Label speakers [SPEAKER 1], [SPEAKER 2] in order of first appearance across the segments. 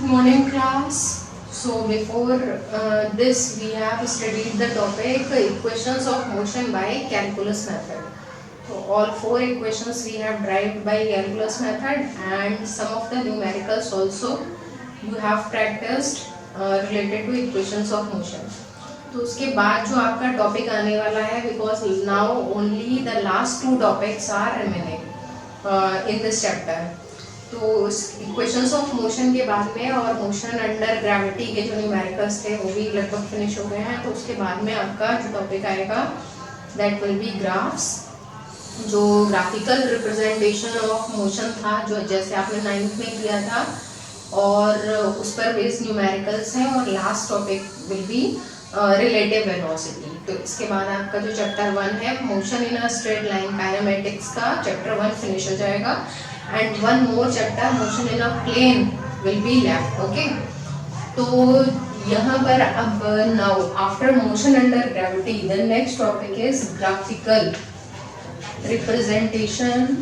[SPEAKER 1] Morning class. So before this we have studied the topic equations of motion by calculus method. So all four equations we have derived by calculus method and some of the numericals also you have practiced related to equations of motion. तो उसके बाद जो आपका topic आने वाला है because now only the last two topics are remaining in this chapter. तो equations of motion के बाद में और मोशन अंडर ग्रेविटी के जो न्यूमेरिकल्स थे वो भी लगभग फिनिश हो गए हैं. तो उसके बाद में आपका जो टॉपिक आएगा दैट विल बी ग्राफ्स, जो ग्राफिकल रिप्रेजेंटेशन ऑफ मोशन था जो जैसे आपने 9th में किया था और उस पर बेस्ड न्यूमेरिकल्स हैं. और last topic will be relative velocity. तो इसके बाद आपका जो चैप्टर 1 है motion in a straight line kinematics का चैप्टर 1 फिनिश हो जाएगा and one more chapter motion in a plane will be left. Okay, तो यहाँ पर अब now after motion under gravity the next topic is graphical representation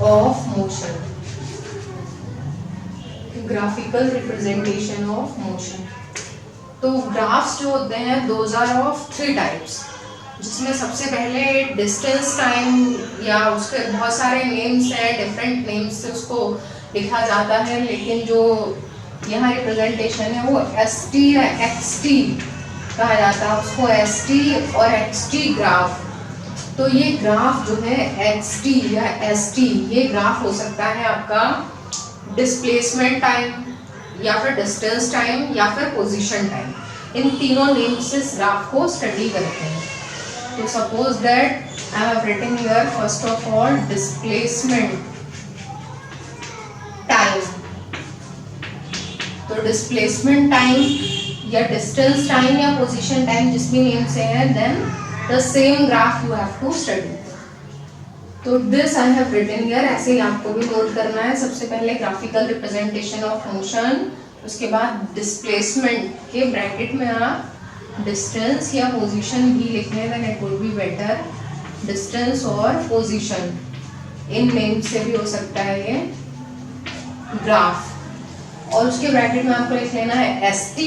[SPEAKER 1] of motion. Graphical representation of motion. तो graphs जो होते हैं दोज आर ऑफ 3 टाइप्स, जिसमें सबसे पहले डिस्टेंस टाइम या उसके बहुत सारे नेम्स हैं, डिफरेंट नेम्स से उसको लिखा जाता है, लेकिन जो यहाँ रिप्रेजेंटेशन है वो ST या XT कहा जाता है. उसको ST और XT ग्राफ. तो ये ग्राफ जो है XT या ST ये ग्राफ हो सकता है आपका डिस्प्लेसमेंट टाइम या फिर डिस्टेंस टाइम या फिर पोजीशन टाइम. इन तीनों नेम्स से ग्राफ को स्टडी करते हैं. तो suppose that I have written here first of all displacement time. तो डिस्प्लेसमेंट टाइम या डिस्टेंस टाइम या पोजीशन टाइम जिस भी नेम से है then the same graph you have to study. तो this I have written here. ऐसे ही आपको भी नोट करना है. सबसे पहले ग्राफिकल रिप्रेजेंटेशन ऑफ मोशन, उसके बाद डिस्प्लेसमेंट के ब्रैकेट में आप डिस्टेंस या पोजीशन भी लिख लें then it will be better. Distance और पोजीशन इन नेम से भी हो सकता है ये ग्राफ. और उसके ब्रैकेट में आपको लिख लेना है ST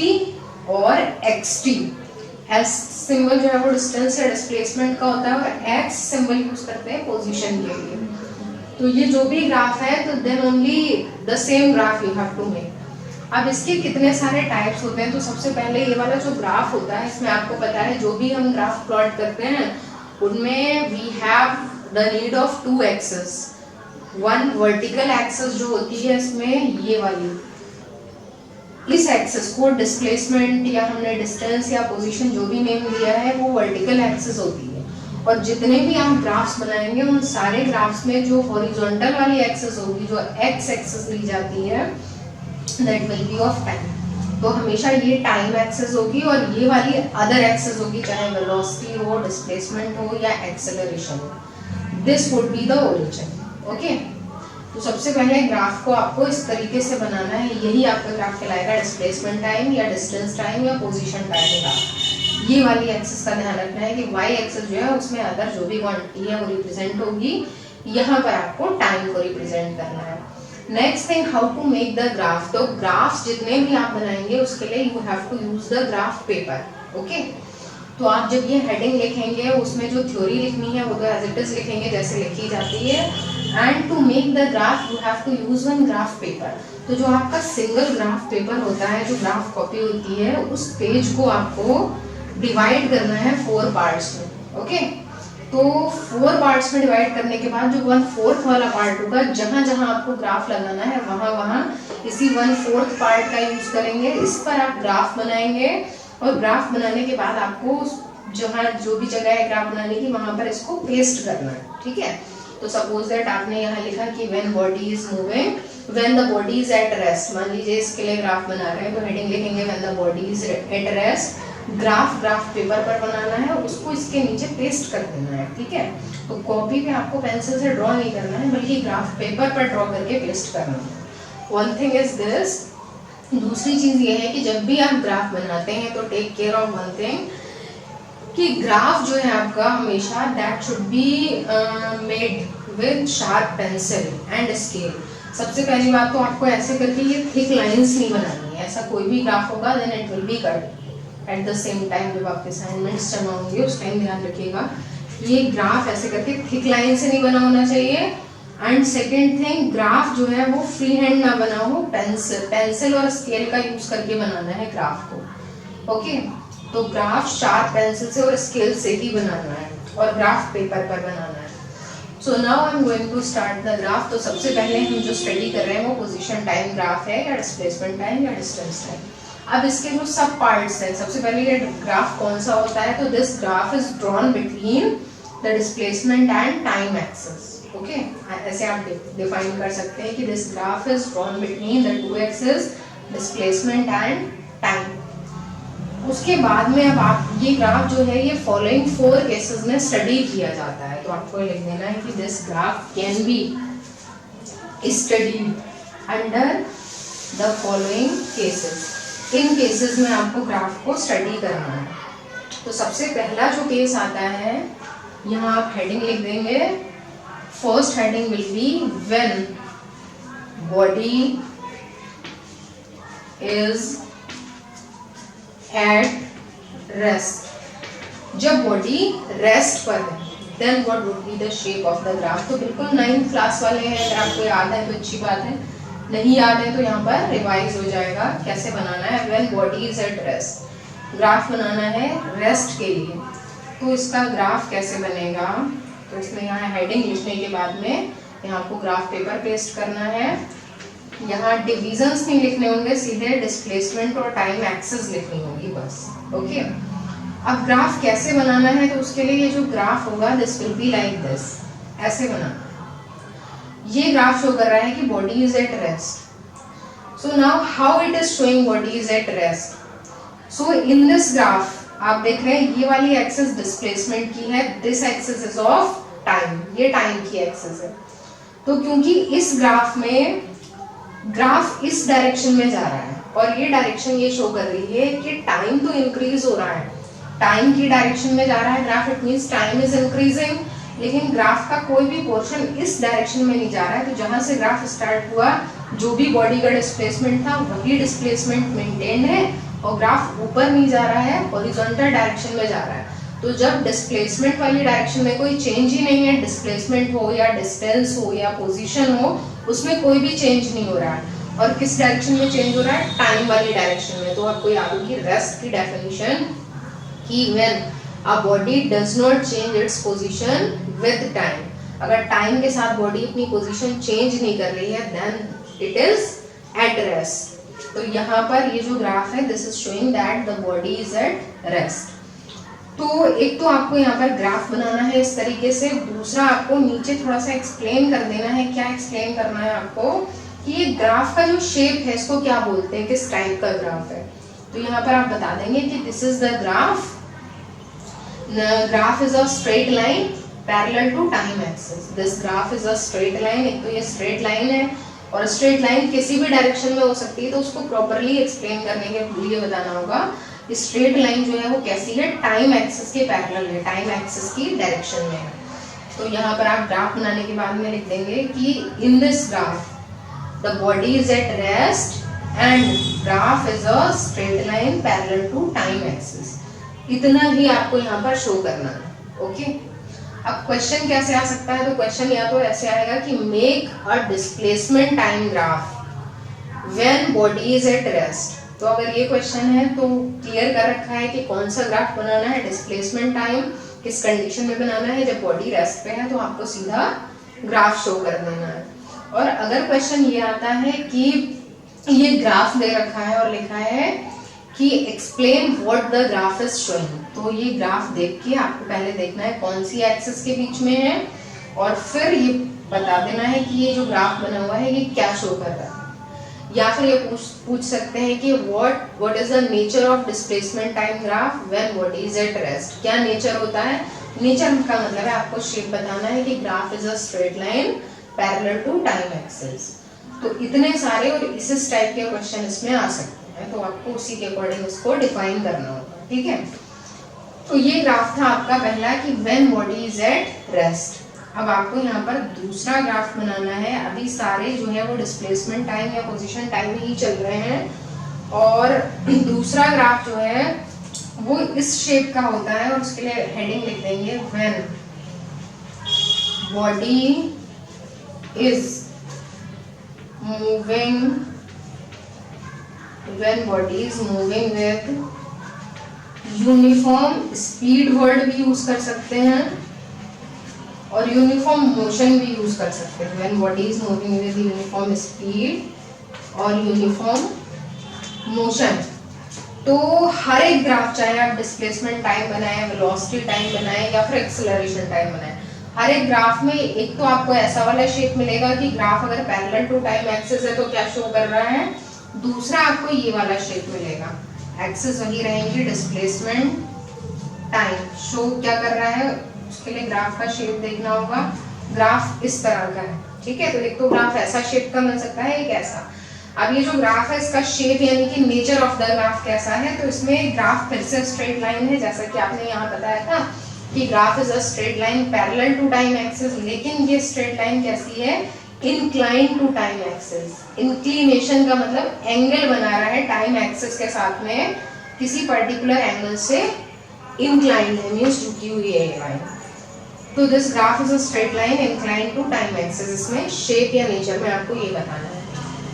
[SPEAKER 1] और XT. S सिंबल जो है वो डिस्टेंस या डिस्प्लेसमेंट का होता है और X सिंबल यूज करते हैं पोजीशन के लिए. तो ये जो भी ग्राफ है तो then only the same graph you have to make. अब इसके कितने सारे टाइप्स होते हैं. तो सबसे पहले ये वाला जो ग्राफ होता है इसमें आपको पता है जो भी हम ग्राफ प्लॉट करते हैं उनमें we have the need of 2 axes. One vertical axis जो होती है इसमें ये वाली, इस एक्सेस को डिस्प्लेसमेंट या हमने डिस्टेंस या पोजीशन जो भी नेम दिया है वो वर्टिकल एक्सेस होती है. और जितने भी आप ग्राफ्स बनाएंगे उन सारे ग्राफ्स में जो हॉरिजॉन्टल वाली एक्सेस होगी जो X एक्सेस ली जाती है that will be of time. तो हमेशा ये टाइम एक्सेस होगी और ये वाली अदर एक्सेस होगी, चाहे वेलोसिटी हो, डिस्प्लेसमेंट हो या एक्सेलरेशन हो. This would be the origin. Okay, तो सबसे पहले ग्राफ को आपको इस तरीके से बनाना है. यही आपका ग्राफ कहलाएगा डिस्प्लेसमेंट टाइम या डिस्टेंस टाइम या पोजीशन टाइम का. ये वाली एक्सेस का ध्यान रखना है कि y एक्सेस जो है उसमें अदर जो भी क्वांटिटी है वो रिप्रेजेंट होगी. यहाँ पर आपको टाइम को रिप्रेजेंट करना है. Next thing how to make the graph. तो ग्राफ्स जितने भी आप बनाएंगे उसके लिए you have to use the graph paper. Okay, तो आप जब ये हेडिंग लिखेंगे उसमें जो थ्योरी लिखनी है वो तो एज इट इज लिखेंगे जैसे लिखी जाती है. And to make the graph you have to use one graph paper. तो जो आपका सिंगल ग्राफ पेपर होता है, जो ग्राफ कॉपी होती है, उस पेज को आपको डिवाइड करना है 4 पार्ट्स में. ओके, तो 4 पार्ट्स में डिवाइड करने के बाद जो 1/4 वाला पार्ट होगा, जहां जहां आपको ग्राफ लगाना है वहां वहां इसी 1/4 पार्ट का यूज करेंगे. इस पर आप ग्राफ बनाएंगे और ग्राफ बनाने के बाद आपको जहां जो भी जगह है ग्राफ बनाने की वहां पर इसको पेस्ट करना है. ठीक है, तो सपोज दैट आपने यहाँ लिखा कि when body is moving when the body is at rest. मान लीजिए इसके लिए ग्राफ बना रहे हैं तो हेडिंग लिखेंगे when the body is at rest. Graph paper पर बनाना है, उसको इसके नीचे पेस्ट कर देना है. ठीक है, तो कॉपी पे आपको पेंसिल से ड्रॉ नहीं करना है बल्कि ग्राफ पेपर पर ड्रॉ करके पेस्ट करना है. One thing is this. दूसरी चीज ये है कि जब भी आप ग्राफ बनाते हैं तो take care of one thing कि ग्राफ जो है आपका हमेशा that should be made with sharp pencil and scale. सबसे पहली बात तो आपको ऐसे करके ये थिक लाइंस नहीं बनानी है। ऐसा कोई भी ग्राफ होगा then it will be cut at the same time. जब आपके असाइनमेंट्स जमा होंगे उस टाइम ध्यान रखिएगा ये ग्राफ ऐसे करके थिक लाइन से नहीं बना होना चाहिए। एंड सेकेंड थिंग, ग्राफ जो है वो फ्री हैंड ना बना हो, पेंसिल और स्केल का यूज करके बनाना है ग्राफ को। ओके, तो ग्राफ शार्प पेंसिल से और स्केल से ही बनाना है और ग्राफ पेपर पर बनाना है। So now I am going to start the graph. तो सबसे पहले हम जो स्टडी कर रहे हैं वो पोजीशन टाइम ग्राफ है या डिस्प्लेसमेंट टाइम या डिस्टेंस टाइम। अब इसके जो सब पार्ट्स हैं, सबसे पहले ये ग्राफ कौन सा होता है, तो this graph is drawn between the displacement and time axis. Okay, ऐसे आप डिफाइन कर सकते हैं कि this graph is drawn between the two axis displacement and time. उसके बाद में अब आप ये ग्राफ जो है ये फॉलोइंग 4 केसेस में स्टडी किया जाता है। तो आपको लिख देना है कि this graph can be studied under the following cases. In cases में आपको ग्राफ को स्टडी करना है। तो सबसे पहला जो केस आता है, यहाँ आप हेडिंग लिख देंगे। First heading will be when body is at rest. जब बॉडी रेस्ट पर है then what would be the shape of the graph. तो बिल्कुल 9th क्लास वाले हैं, अगर आपको याद है तो अच्छी बात है, नहीं याद है तो यहाँ पर रिवाइज हो जाएगा कैसे बनाना है। When body is at rest, graph बनाना है रेस्ट के लिए। तो इसका ग्राफ कैसे बनेगा, तो इसमें यहाँ हेडिंग लिखने के बाद में यहाँ आपको ग्राफ पेपर पेस्ट करना है। यहाँ डिविजन्स नहीं लिखने होंगे, सीधे डिस्प्लेसमेंट और टाइम एक्सिस लिखनी होगी बस। ओके, अब ग्राफ कैसे बनाना है, तो उसके लिए ये जो ग्राफ होगा this will be like this, ऐसे बनाना। ये ग्राफ शो कर रहा है कि body is at rest. So now how it is showing body is at rest. So in this graph आप देख रहे हैं ये वाली एक्सिस डिस्प्लेसमेंट की है, this axis is of time, ये टाइम की एक्सिस है। तो क्योंकि इस ग्राफ में ग्राफ इस डायरेक्शन में जा रहा है और ये डायरेक्शन ये शो कर रही है कि टाइम तो इंक्रीज हो रहा है, टाइम की डायरेक्शन में जा रहा है graph, it means time is increasing. लेकिन ग्राफ का कोई भी पोर्शन इस डायरेक्शन में नहीं जा रहा है। तो जहां से ग्राफ स्टार्ट हुआ जो भी बॉडी का डिस्प्लेसमेंट था वही डिस्प्लेसमेंट मेंटेन है और ग्राफ ऊपर नहीं जा रहा है, हॉरिजॉन्टल डायरेक्शन में जा रहा है। तो जब डिस्प्लेसमेंट वाली डायरेक्शन में कोई चेंज ही नहीं है, डिस्प्लेसमेंट हो या डिस्टेंस हो या पोजीशन हो, उसमें कोई भी चेंज नहीं हो रहा है। और किस डायरेक्शन में चेंज हो रहा है, टाइम वाली डायरेक्शन में। तो आपको याद होगी रेस्ट की डेफिनेशन कि when a body does not change its position with time. अगर टाइम के साथ बॉडी अपनी पोजीशन चेंज नहीं कर रही है then it is at rest. तो यहाँ पर ये जो ग्राफ है this is showing that the body is at rest. तो एक तो आपको यहाँ पर ग्राफ बनाना है इस तरीके से, दूसरा आपको नीचे थोड़ा सा एक्सप्लेन कर देना है। क्या एक्सप्लेन करना है आपको कि ये ग्राफ का जो शेप है इसको क्या बोलते हैं, किस टाइप का ग्राफ है। तो यहाँ पर आप बता देंगे कि this is the graph, graph is a straight line parallel to time axis. This graph is a straight line. एक तो ये स्ट्रेट लाइन है और स्ट्रेट लाइन किसी भी डायरेक्शन में हो सकती है, तो उसको प्रॉपर्ली एक्सप्लेन करने के लिए बताना होगा। स्ट्रेट लाइन जो है वो कैसी है, टाइम एक्सिस के पैरेलल है, टाइम एक्सिस की डायरेक्शन में है। तो यहाँ पर आप ग्राफ बनाने के बाद में लिख देंगे कि in this graph the body is at rest and graph is a straight line parallel to time axis. इतना ही आपको यहाँ पर शो करना है। ओके, अब क्वेश्चन कैसे आ सकता है, तो क्वेश्चन या तो ऐसे आएगा कि make a displacement time graph when body is at rest. तो अगर ये क्वेश्चन है तो क्लियर कर रखा है कि कौन सा ग्राफ बनाना है, डिस्प्लेसमेंट टाइम किस कंडीशन में बनाना है, जब बॉडी रेस्ट पे है तो आपको सीधा ग्राफ शो कर देना है। और अगर क्वेश्चन ये आता है कि ये ग्राफ दे रखा है और लिखा है कि explain what the graph is showing, तो ये ग्राफ देख के आपको पहले देखना है कौन सी एक्सिस के बीच में है और फिर ये बता देना है कि ये जो ग्राफ बना हुआ है ये क्या शो कर रहा है। या फिर ये पूछ सकते हैं कि what is the nature of displacement time graph when body is at rest. क्या नेचर होता है, नेचर का मतलब है आपको शेप बताना है कि graph is a straight line parallel to time axis. तो इतने सारे और इस टाइप के क्वेश्चन इसमें आ सकते हैं, तो आपको उसी के अकॉर्डिंग उसको डिफाइन करना होगा। ठीक है, तो ये ग्राफ था आपका पहला कि when body is at rest. अब आपको यहाँ पर दूसरा ग्राफ बनाना है। अभी सारे जो है वो डिस्प्लेसमेंट टाइम या पोजीशन टाइम ही चल रहे हैं, और दूसरा ग्राफ जो है वो इस शेप का होता है, और उसके लिए हेडिंग लिख देंगे when body is moving, when body is moving with uniform speed word भी यूज कर सकते हैं और यूनिफॉर्म मोशन भी यूज कर सकते हैं। When body is moving with uniform speed और यूनिफॉर्म मोशन। तो हर एक ग्राफ, चाहे आप डिस्प्लेसमेंट टाइम बनाए, वेलोसिटी टाइम बनाए या फिर एक्सेलरेशन टाइम बनाए, हर एक ग्राफ में एक तो आपको ऐसा वाला शेप मिलेगा कि ग्राफ अगर पैरेलल टू टाइम एक्सिस है तो क्या शो कर रहा है, दूसरा आपको ये वाला शेप मिलेगा, एक्सिस वही रहेंगी, डिस्प्लेसमेंट टाइम शो क्या कर रहा है, उसके लिए ग्राफ का शेप देखना होगा। ग्राफ इस तरह का है, ठीक है। तो एक तो ग्राफ ऐसा शेप का बन सकता है, एक ऐसा। अब ये जो ग्राफ है इसका शेप यानी कि नेचर ऑफ द ग्राफ कैसा है, तो इसमें ग्राफ फिर से स्ट्रेट लाइन है, जैसा कि आपने यहाँ बताया था कि graph is a straight line parallel to time axis, लेकिन ये स्ट्रेट लाइन कैसी है, incline to time axis. Inclination का मतलब एंगल बना रहा है टाइम एक्सिस के साथ में, किसी पर्टिकुलर एंगल से इंक्लाइंड है, मींस झुकी हुई है ये लाइन। तो this graph is a straight line inclined to time axis. इसमें शेप या नेचर में आपको ये बताना है।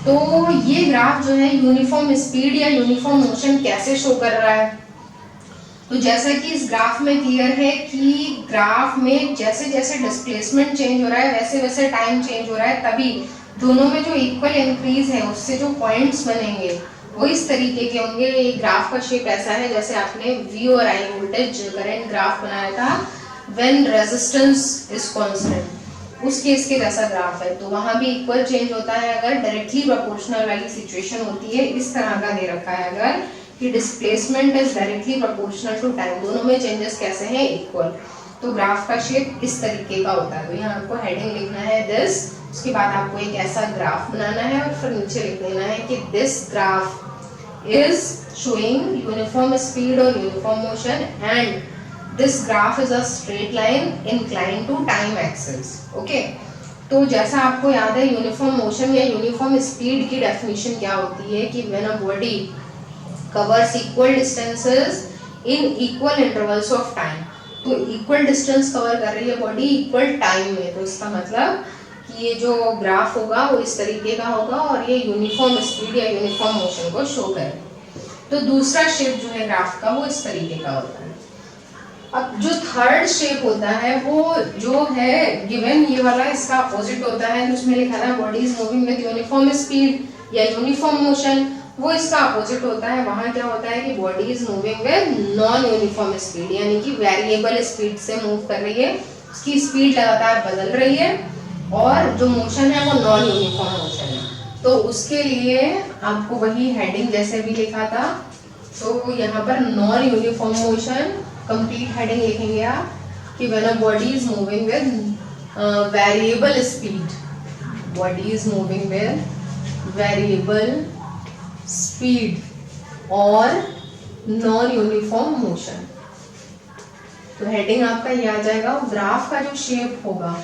[SPEAKER 1] तो ये ग्राफ जो है यूनिफॉर्म स्पीड या यूनिफॉर्म मोशन कैसे शो कर रहा है, तो जैसा कि इस ग्राफ में क्लियर है कि ग्राफ में जैसे जैसे डिस्प्लेसमेंट चेंज हो रहा है वैसे वैसे टाइम चेंज हो रहा है, तभी दोनों में जो इक्वल इंक्रीज है उससे जो पॉइंट्स बनेंगे वो इस तरीके के होंगे। ये ग्राफ का शेप ऐसा है जैसे आपने V और I वोल्टेज करंट ग्राफ बनाया था व्हेन रेजिस्टेंस इज कांस्टेंट, उस केस के जैसा ग्राफ है। तो वहां भी इक्वल चेंज होता है अगर डायरेक्टली प्रोपोर्शनल वाली सिचुएशन होती है, इस तरह का दे रखा है अगर कि displacement is directly proportional to time, दोनों में चेंजेस कैसे हैं, इक्वल। तो ग्राफ का शेप इस तरीके का होता है। तो यहाँ आपको हेडिंग लिखना है दिस, उसके बाद आपको एक ऐसा ग्राफ बनाना है और फिर नीचे लिख देना है कि this graph is showing uniform speed और uniform motion and this graph is a straight line inclined to time axis. Okay, तो जैसा आपको याद है यूनिफॉर्म मोशन या यूनिफॉर्म स्पीड की डेफिनेशन क्या होती है कि when a body covers equal distances in equal intervals of time। तो equal distance कवर कर रही है बॉडी equal time में, तो इसका मतलब कि ये जो ग्राफ होगा वो इस तरीके का होगा और ये यूनिफॉर्म स्पीड या यूनिफॉर्म मोशन को शो करे। तो दूसरा शेप जो है ग्राफ का वो इस तरीके का होता है। अब जो थर्ड शेप होता है वो जो है गिवन ये वाला, इसका अपोजिट होता है, उसमें लिखा है body is moving with uniform speed या यूनिफॉर्म मोशन, वो इसका अपोजिट होता है। वहां क्या होता है कि body is moving with non uniform speed, यानी कि वेरिएबल स्पीड से मूव कर रही है, उसकी स्पीड लगातार बदल रही है और जो मोशन है वो नॉन यूनिफॉर्म मोशन है। तो उसके लिए आपको वही हेडिंग जैसे भी लिखा था, तो यहाँ पर non uniform motion complete heading लिखेंगे आप कि when a body is moving with variable speed, body is moving with variable speed और नॉन यूनिफॉर्म मोशन। तो हेडिंग आपका ये आ जाएगा। ग्राफ का जो शेप होगा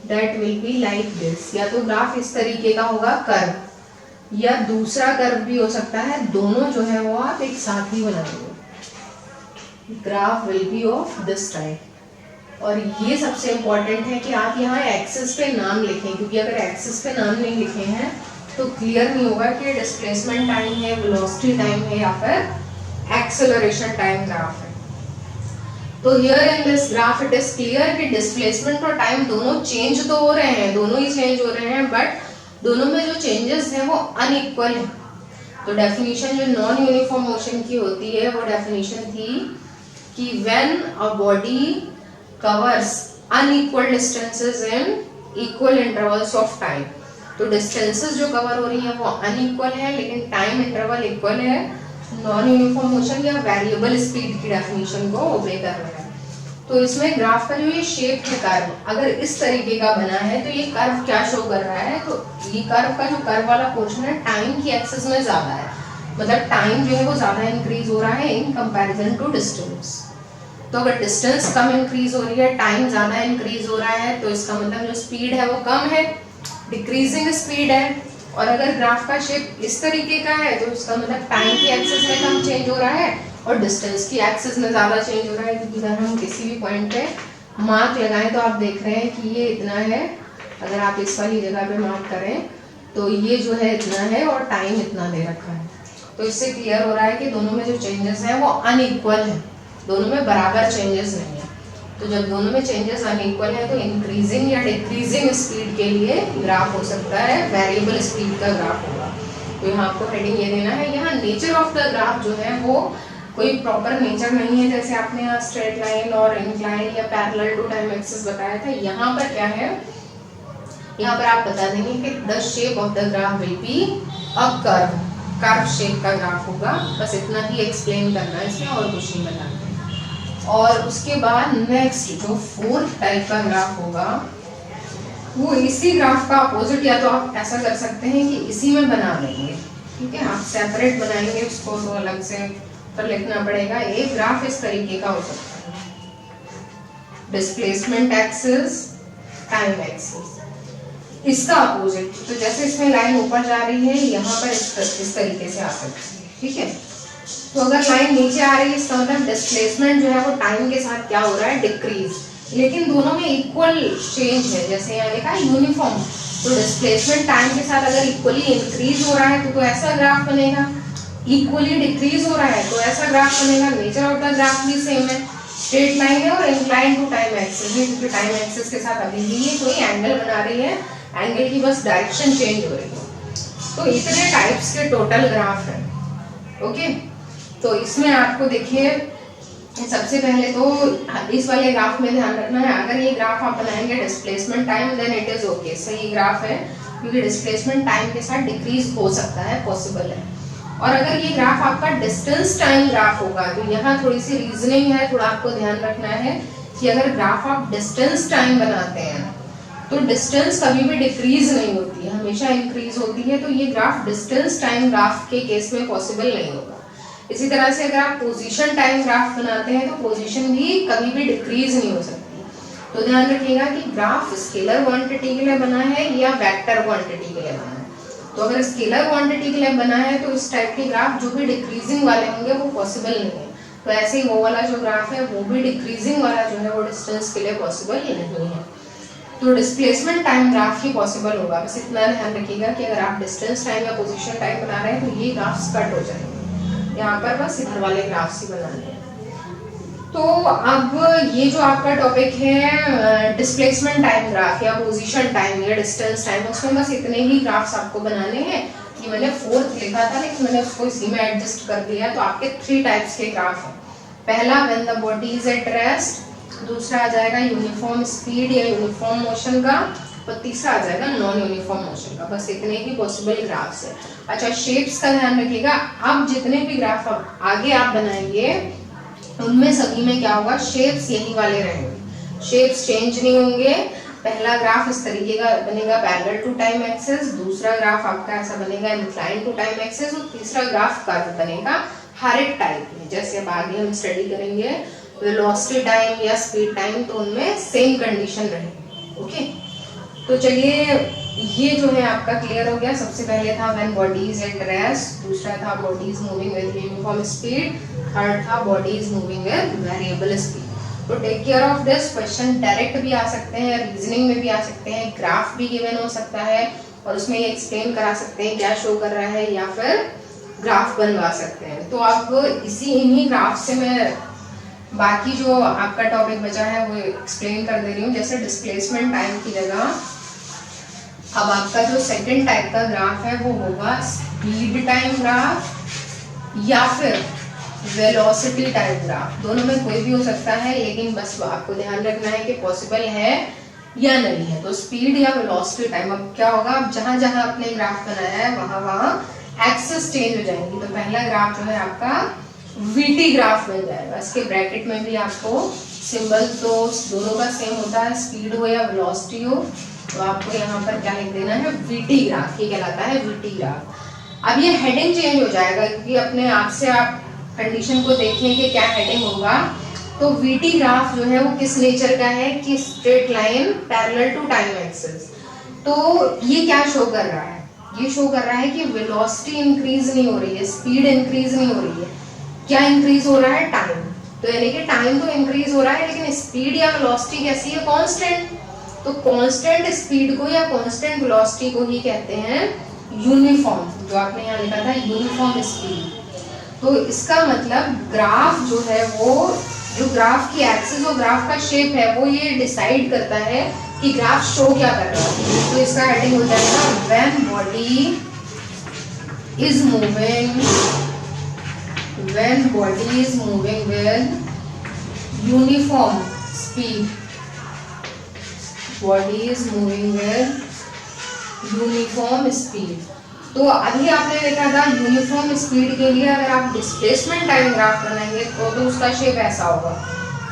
[SPEAKER 1] that will be like this, या तो ग्राफ इस तरीके का होगा कर्व, या दूसरा कर्व भी हो सकता है, दोनों जो है वो आप एक साथ ही बनाएंगे। Graph will be of this type. और ये सबसे इंपॉर्टेंट है कि आप यहाँ एक्सिस पे नाम लिखें, क्योंकि अगर एक्सिस पे नाम नहीं लिखे हैं तो क्लियर नहीं होगा कि डिस्प्लेसमेंट टाइम है, वेलोसिटी टाइम है या फिर एक्सेलरेशन टाइम ग्राफ है। तो here in this graph it is clear कि डिस्प्लेसमेंट और टाइम दोनों चेंज तो हो रहे हैं, दोनों ही चेंज हो रहे हैं, बट दोनों में जो चेंजेस हैं वो अनइक्वल है। तो डेफिनेशन जो नॉन यूनिफॉर्म मोशन की होती है वो डेफिनेशन थी कि when a body covers unequal distances in equal intervals of time. तो डिस्टेंसेस जो कवर हो रही है वो अनइक्वल है लेकिन टाइम इंटरवल इक्वल है। नॉन यूनिफॉर्म मोशन या वेरिएबल स्पीड की डेफिनेशन को ओबे कर रहा है। तो इसमें ग्राफ का जो ये शेप है कर्व, अगर इस तरीके का बना है तो ये कर्व क्या शो कर रहा है, तो ये कर्व का जो कर्व वाला पोर्शन है टाइम की एक्सिस में ज्यादा है, मतलब टाइम जो है वो ज्यादा इंक्रीज हो रहा है इन कंपैरिजन टू डिस्टेंस। तो अगर डिस्टेंस कम इंक्रीज हो रही है, टाइम ज़्यादा इंक्रीज हो रहा है, तो इसका मतलब जो स्पीड है वो कम है, डिक्रीजिंग स्पीड है। और अगर ग्राफ का शेप इस तरीके का है तो इसका मतलब टाइम की एक्सिस में कम चेंज हो रहा है और डिस्टेंस की एक्सिस में ज़्यादा चेंज हो रहा है। क्योंकि अगर हम किसी भी पॉइंट पे मार्क लगाएं तो आप देख रहे हैं कि ये इतना है, अगर आप इस वाली जगह पे मार्क करें तो ये जो है इतना है और टाइम इतना दे रखा है। तो इससे क्लियर हो रहा है कि दोनों में जो चेंजेस हैं वो अनइक्वल है, दोनों में बराबर चेंजेस नहीं है। तो जब दोनों में चेंजेस अनइक्वल है तो इंक्रीजिंग या डिक्रीजिंग स्पीड के लिए ग्राफ हो सकता है, वेरिएबल स्पीड का ग्राफ होगा। तो यहाँ आपको हेडिंग ये देना है। यहाँ नेचर ऑफ द ग्राफ जो है वो कोई प्रॉपर नेचर नहीं है, जैसे आपने यहाँ स्ट्रेट लाइन और इंक्लाइन या पैरेलल टू टाइम एक्सिस बताया था। यहाँ पर क्या है, यहाँ पर आप बता देंगे कि the shape of the graph will be a curve, curve shape का ग्राफ होगा। बस इतना ही एक्सप्लेन करना है इसमें और कुछ नहीं बताना। और उसके बाद नेक्स्ट जो फोर्थ टाइप का ग्राफ होगा वो इसी ग्राफ का अपोजिट, या तो आप ऐसा कर सकते हैं कि इसी में बना लेंगे, ठीक है, आप सेपरेट बनाएंगे उसको तो अलग से पर लिखना पड़ेगा। एक ग्राफ इस तरीके का हो सकता है, डिस्प्लेसमेंट एक्सिस, टाइम एक्सिस, इसका अपोजिट। तो जैसे इसमें लाइन ऊपर जा रही है, यहाँ पर इस तरीके से आ सकती है, ठीक है। तो अगर लाइन नीचे आ रही है इसका मतलब डिस्प्लेसमेंट जो है वो टाइम के साथ क्या हो रहा है, डिक्रीज। लेकिन दोनों में इक्वल चेंज है, जैसे यहाँ लिखा है यूनिफॉर्म। तो डिस्प्लेसमेंट टाइम के साथ अगर इक्वली इंक्रीज हो रहा है तो ऐसा ग्राफ बनेगा, इक्वली डिक्रीज हो रहा है तो ऐसा ग्राफ बनेगा। नेचर ऑफ द ग्राफ भी सेम है, स्ट्रेट लाइन है और इंक्लाइन टू टाइम एक्सिस है, क्योंकि टाइम एक्सिस के साथ अभी भी ये कोई एंगल बना रही है, एंगल की बस डायरेक्शन चेंज हो रही है। तो इतने टाइप्स के टोटल ग्राफ है, ओके। तो इसमें आपको देखिए सबसे पहले तो इस वाले ग्राफ में ध्यान रखना है, अगर ये ग्राफ आप बनाएंगे displacement time then it is okay, सही ग्राफ है, क्योंकि डिस्प्लेसमेंट टाइम के साथ डिक्रीज हो सकता है, पॉसिबल है। और अगर ये ग्राफ आपका डिस्टेंस टाइम ग्राफ होगा तो यहाँ थोड़ी सी रीजनिंग है, थोड़ा आपको ध्यान रखना है कि अगर ग्राफ आप डिस्टेंस टाइम बनाते हैं तो डिस्टेंस कभी भी डिक्रीज नहीं होती है, हमेशा इंक्रीज होती है। तो ये ग्राफ डिस्टेंस टाइम ग्राफ के केस में पॉसिबल नहीं होगा। इसी तरह से अगर आप पोजीशन टाइम ग्राफ बनाते हैं तो पोजीशन भी कभी भी डिक्रीज नहीं हो सकती। तो ध्यान रखिएगा कि ग्राफ स्केलर क्वांटिटी के लिए बना है या वेक्टर क्वांटिटी के लिए बना है। तो अगर स्केलर क्वांटिटी के लिए बना है तो इस टाइप के ग्राफ जो भी डिक्रीजिंग वाले होंगे वो पॉसिबल नहीं है। तो ऐसे ही वो वाला जो ग्राफ है वो भी डिक्रीजिंग वाला जो है वो डिस्टेंस के लिए पॉसिबल नहीं है। तो डिस्प्लेसमेंट टाइम ग्राफ ही पॉसिबल होगा। बस इतना ध्यान रखिएगा कि अगर आप डिस्टेंस टाइम या पोजीशन टाइम बना रहे हैं तो ये ग्राफ्स कट हो जाएंगे, यहाँ पर बस इधर वाले ग्राफ्स ही बनाने हैं। तो अब ये जो आपका टॉपिक है डिस्प्लेसमेंट टाइम ग्राफ या पोजीशन टाइम या डिस्टेंस टाइम, उसमें बस इतने ही ग्राफ्स आपको बनाने हैं। कि मैंने फोर्थ लिखा था लेकिन मैंने उसको इसी में एडजस्ट कर दिया। तो आपके 3 टाइप्स के ग्राफ हैं। पहला when the body is at rest, दूसरा आ जाएगा यूनिफॉर्म स्पीड या यूनिफॉर्म मोशन का, और तीसरा आ जाएगा नॉन यूनिफॉर्म मोशन का। बस इतने ही पॉसिबल ग्राफ्स है। अच्छा, शेप्स का ध्यान रखिएगा। अब जितने भी ग्राफ आगे आप बनाएंगे उनमें सभी में क्या होगा, शेप्स यही वाले रहेंगे, शेप्स चेंज नहीं होंगे। पहला ग्राफ इस तरीके का बनेगा पैरेलल टू टाइम एक्सिस, दूसरा ग्राफ आपका ऐसा बनेगा इंक्लाइन टू टाइम एक्सिस, और तीसरा ग्राफ कर्व बनेगा हर एक टाइप में। जैसे अब आगे हम स्टडी करेंगे वेलोसिटी टाइम या स्पीड टाइम, तो उनमें सेम कंडीशन रहेगी, ओके। तो चलिए, ये जो है आपका क्लियर हो गया। सबसे पहले था when body is at rest, दूसरा था body is moving with uniform speed, third था body is moving with variable speed. तो take care of this. Question direct भी आ सकते हैं, रीजनिंग में भी आ सकते हैं, ग्राफ भी गिवन हो सकता है और उसमें ये एक्सप्लेन करा सकते हैं क्या शो कर रहा है, या फिर ग्राफ बनवा सकते हैं। तो आप इन्हीं ग्राफ से मैं बाकी जो आपका टॉपिक बचा है वो एक्सप्लेन कर दे रही हूँ। जैसे डिस्प्लेसमेंट टाइम की जगह अब आपका जो सेकंड टाइप का ग्राफ है वो होगा स्पीड टाइम ग्राफ या फिर वेलोसिटी टाइम ग्राफ। दोनों में कोई भी हो सकता है, लेकिन बस आपको ध्यान रखना है कि पॉसिबल है या नहीं है। तो स्पीड या वेलोसिटी टाइम, अब क्या होगा, अब जहां जहां आपने ग्राफ बनाया है वहां वहां एक्सिस चेंज हो जाएंगी। तो पहला ग्राफ जो है आपका वीटी ग्राफ बन जाएगा। इसके ब्रैकेट में भी आपको सिंबल तो दोनों का सेम होता है, स्पीड हो या वेलोसिटी हो। तो आपको यहाँ पर क्या लिख देना है, वीटी ग्राफ, ये कहलाता है वीटी ग्राफ। अब ये हेडिंग चेंज हो जाएगा क्योंकि अपने आप से आप कंडीशन को देखें कि क्या हेडिंग होगा। तो वीटी ग्राफ जो है वो किस नेचर का है कि straight line parallel to time axis. तो ये क्या शो कर रहा है, ये शो कर रहा है कि वेलोसिटी इंक्रीज नहीं हो रही है, स्पीड इंक्रीज नहीं हो रही है, क्या इंक्रीज हो रहा है, टाइम। तो यानी कि टाइम तो इंक्रीज हो रहा है लेकिन स्पीड या वेलोसिटी कैसी है, कांस्टेंट। तो कांस्टेंट स्पीड को या कांस्टेंट वेलोसिटी को ही कहते हैं यूनिफॉर्म, जो आपने यहाँ लिखा था यूनिफॉर्म स्पीड। तो इसका मतलब ग्राफ जो है वो, जो ग्राफ की एक्सिस और ग्राफ का शेप है वो ये डिसाइड करता है कि ग्राफ शो क्या कर रहा है। तो इसका हेडिंग हो जाएगा when body is moving, when body is moving with uniform speed, body is moving with uniform speed. तो अभी आपने देखा था यूनिफॉर्म स्पीड के लिए अगर आप डिस्प्लेसमेंट टाइम ग्राफ बनाएंगे तो उसका शेप ऐसा होगा,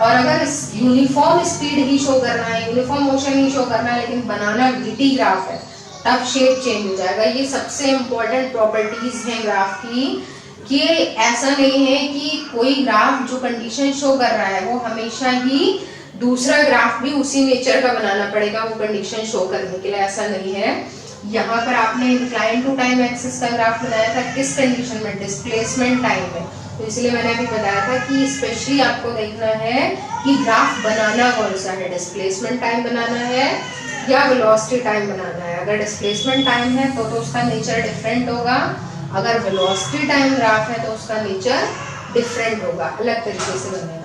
[SPEAKER 1] और अगर यूनिफॉर्म स्पीड ही शो करना है, यूनिफॉर्म मोशन ही शो करना है लेकिन बनाना वीटी ग्राफ है, तब शेप चेंज हो जाएगा। ये सबसे इम्पोर्टेंट प्रॉपर्टीज हैं ग्राफ की, कि ऐसा नहीं है कि कोई ग्राफ जो कंडीशन शो कर रहा है वो हमेशा ही दूसरा ग्राफ भी उसी नेचर का बनाना पड़ेगा वो कंडीशन शो करने के लिए, ऐसा नहीं है। यहाँ पर आपने इंक्लाइन टू टाइम एक्सिस का ग्राफ बनाया था किस कंडीशन में, डिस्प्लेसमेंट टाइम में। तो इसलिए मैंने अभी बताया था कि स्पेशली आपको देखना है कि ग्राफ बनाना कौन सा है, डिस्प्लेसमेंट टाइम बनाना है या वेलोसिटी टाइम बनाना है। अगर डिस्प्लेसमेंट टाइम है तो उसका नेचर डिफरेंट होगा, अगर वेलोसिटी टाइम ग्राफ है तो उसका नेचर डिफरेंट होगा, अलग तरीके से बनेगा।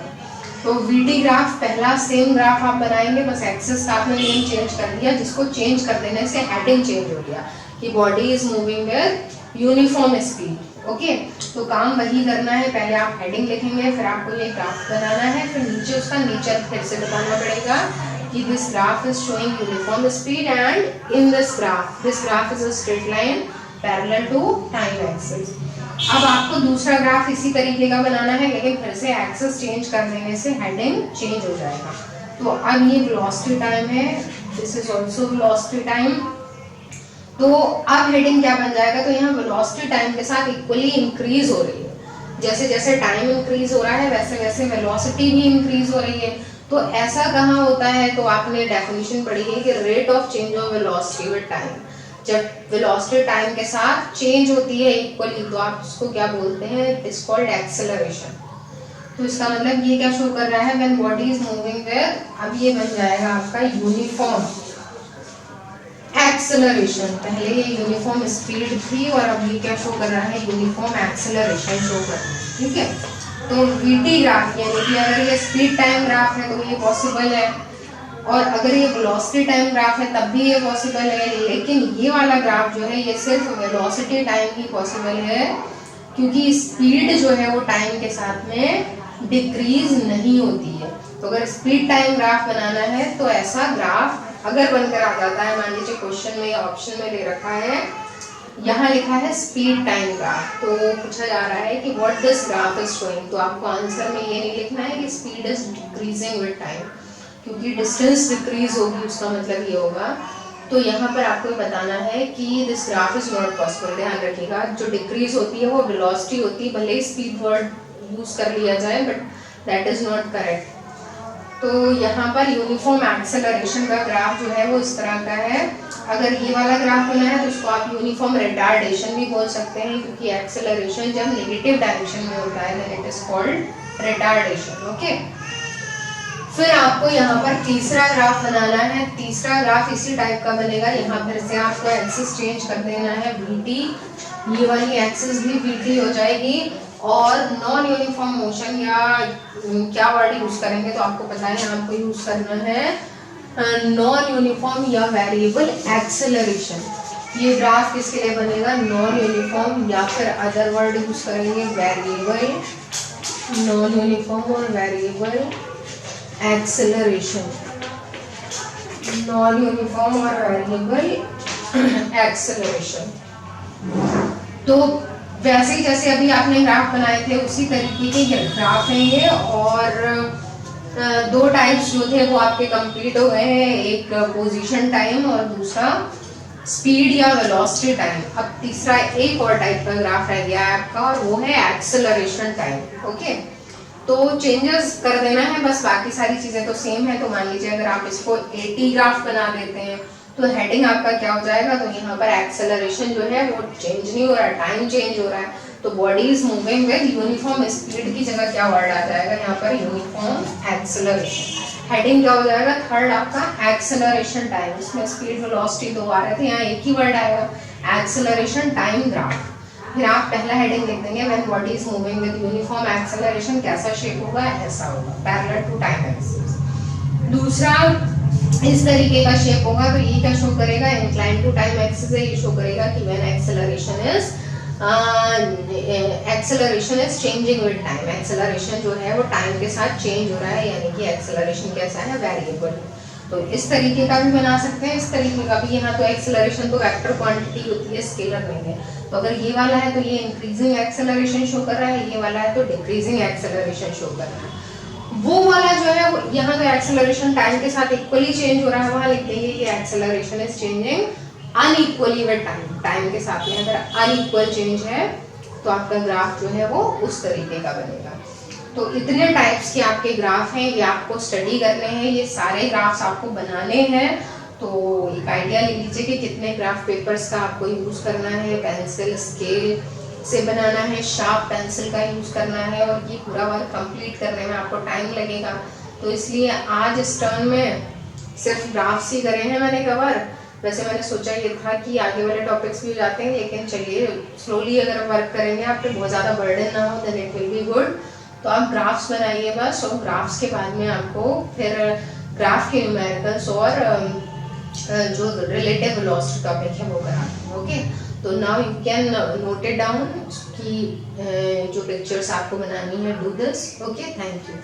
[SPEAKER 1] तो वीटी ग्राफ पहला सेम ग्राफ आप बनाएंगे, बस एक्सिस का आपने नेम चेंज कर दिया, जिसको चेंज कर देने से हेडिंग चेंज हो गया कि body is moving with uniform speed. Okay, तो काम वही करना है, पहले आप हेडिंग लिखेंगे, फिर आपको ये ग्राफ बनाना है, फिर नीचे उसका नेचर फिर से बताना पड़ेगा कि this graph is showing uniform speed and in this graph is a straight line parallel to time axis. अब आपको दूसरा ग्राफ इसी तरीके का बनाना है लेकिन फिर से एक्सिस चेंज कर देने से हेडिंग चेंज हो जाएगा। तो अब ये वेलोसिटी टाइम है, this is also velocity time. तो अब हेडिंग क्या बन जाएगा, तो यहाँ वेलोसिटी टाइम के साथ इक्वली इंक्रीज हो रही है, जैसे जैसे टाइम इंक्रीज हो रहा है वैसे वैसे वेलोसिटी भी इंक्रीज हो रही है। तो ऐसा कहाँ होता है, तो आपने डेफिनेशन पढ़ी है कि rate of change of velocity with time, जब वेलोसिटी टाइम के साथ चेंज होती है इक्वली तो आप उसको क्या बोलते हैं, इट इज कॉल्ड एक्सेलरेशन। तो इसका मतलब ये क्या शो कर रहा है, when body is moving with, अब ये बन जाएगा आपका यूनिफॉर्म एक्सेलरेशन। पहले ये यूनिफॉर्म स्पीड थी और अब ये क्या शो कर रहा है, यूनिफॉर्म एक्सेलरेशन शो कर रहा है। ठीक है, तो वीटी ग्राफ यानी कि अगर ये स्पीड टाइम ग्राफ है तो ये पॉसिबल है, और अगर ये वेलोसिटी टाइम ग्राफ है तब भी ये पॉसिबल है, लेकिन ये वाला ग्राफ जो है ये सिर्फ वेलोसिटी टाइम ही पॉसिबल है, क्योंकि स्पीड जो है वो टाइम के साथ में डिक्रीज नहीं होती है। तो अगर स्पीड टाइम ग्राफ बनाना है तो ऐसा ग्राफ अगर बनकर आ जाता है, मान लीजिए क्वेश्चन में या ऑप्शन में ले रखा है, यहाँ लिखा है स्पीड टाइम ग्राफ, तो पूछा जा रहा है कि what this graph is showing, तो आपको आंसर में ये नहीं लिखना है कि speed is decreasing with time, क्योंकि डिस्टेंस डिक्रीज होगी उसका मतलब ये होगा। तो यहाँ पर आपको बताना है कि this graph is not possible. ध्यान रखिएगा, जो डिक्रीज होती है वो वेलोसिटी होती है, भले ही स्पीड वर्ड यूज कर लिया जाए but that is not correct. तो यहाँ पर यूनिफॉर्म एक्सेलरेशन का ग्राफ जो है वो इस तरह का है। अगर ये वाला ग्राफ बना है तो उसको आप यूनिफॉर्म रिटार्डेशन भी बोल सकते हैं, क्योंकि एक्सेलरेशन जब नेगेटिव डायरेक्शन में होता है then it is called retardation. Okay, फिर आपको यहाँ पर तीसरा ग्राफ बनाना है, तीसरा ग्राफ इसी टाइप का बनेगा। यहाँ फिर से आपको एक्सिस चेंज कर देना है, वीटी, ये वाली एक्सिस भी वीटी हो जाएगी, और नॉन यूनिफॉर्म मोशन या क्या वर्ड यूज करेंगे तो आपको पता है, आपको यूज करना है नॉन यूनिफॉर्म या वेरिएबल एक्सेलरेशन। ये ग्राफ किसके लिए बनेगा, नॉन यूनिफॉर्म या फिर अदर वर्ड यूज करेंगे वेरिएबल, नॉन यूनिफॉर्म और वेरिएबल एक्सेलरेशन, नॉन यूनिफॉर्म और वेरिएबल एक्सेलरेशन। तो वैसे ही जैसे अभी आपने ग्राफ बनाए थे उसी तरीके के ये ग्राफ है ये, और दो टाइप्स जो थे वो आपके कंप्लीट हो गए हैं, एक पोजीशन टाइम और दूसरा स्पीड या वेलोसिटी टाइम। अब तीसरा एक और टाइप का ग्राफ रह गया है आपका, और वो है एक्सेलरेशन टाइम। ओके, तो चेंजेस कर देना है बस, बाकी सारी चीज़ें तो सेम है। तो मान लीजिए अगर आप इसको 80 ग्राफ बना देते हैं तो हेडिंग आपका क्या हो जाएगा, तो यहाँ पर एक्सेलरेशन जो है वो चेंज नहीं हो रहा है, टाइम चेंज हो रहा है। तो body is moving with uniform speed की जगह क्या वर्ड आ जाएगा यहाँ पर, यूनिफॉर्म एक्सेलरेशन। हेडिंग क्या हो जाएगा, थर्ड आपका एक्सेलरेशन टाइम, इसमें स्पीड वेलोसिटी दो आ रहे थे, यहाँ एक ही वर्ड आएगा एक्सेलरेशन टाइम ग्राफ। फिर आप पहला हेडिंग लिख देंगे when body is moving with uniform acceleration, कैसा शेप होगा, ऐसा होगा, पैरेलल टू टाइम एक्सिस। दूसरा इस तरीके का शेप होगा, तो ये क्या शो करेगा, इंक्लाइन टू टाइम एक्सिस है, ये शो करेगा कि when acceleration is changing with time, acceleration जो है वो टाइम के साथ चेंज हो रहा है, यानी कि एक्सेलरेशन कैसा है, वेरिएबल। तो इस तरीके का भी बना सकते हैं, इस तरीके का भी। यहाँ तो एक्सेलरेशन तो वेक्टर क्वांटिटी होती है, स्केलर नहीं है। तो अगर ये वाला है तो ये इंक्रीजिंग एक्सेलरेशन शो कर रहा है, ये वाला है तो डिक्रीजिंग एक्सेलरेशन शो कर रहा है। वो वाला जो है वो यहाँ तो एक्सेलरेशन टाइम के साथ इक्वली चेंज हो रहा है, वहाँ लिख देंगे कि acceleration is changing unequally with time, time के साथ में अगर अनइक्वल चेंज है तो आपका ग्राफ जो है वो उस तरीके का बनेगा। तो इतने टाइप्स के आपके ग्राफ हैं, ये आपको स्टडी करने हैं, ये सारे ग्राफ्स आपको बनाने हैं। तो एक आइडिया ले लीजिए कि कितने ग्राफ पेपर्स का आपको यूज़ करना है, पेंसिल स्केल से बनाना है, शार्प पेंसिल का यूज़ करना है, और ये पूरा वर्क कंप्लीट करने में आपको टाइम लगेगा। तो इसलिए आज इस टर्न में सिर्फ ग्राफ्स ही करे हैं मैंने कवर। वैसे मैंने सोचा ये था कि आगे वाले टॉपिक्स भी हो जाते हैं, लेकिन चलिए स्लोली अगर वर्क करेंगे, आप पे बहुत ज़्यादा बर्डन ना हो, then it will be good. तो आप ग्राफ्स बनाइए बस, और ग्राफ्स के बाद में आपको फिर ग्राफ के न्यूमेरिकल्स और जो रिलेटिव वेलोसिटी टॉपिक है वो कराते हैं। ओके, तो now you can note it down कि जो पिक्चर्स आपको बनानी है, do this. Okay, thank you.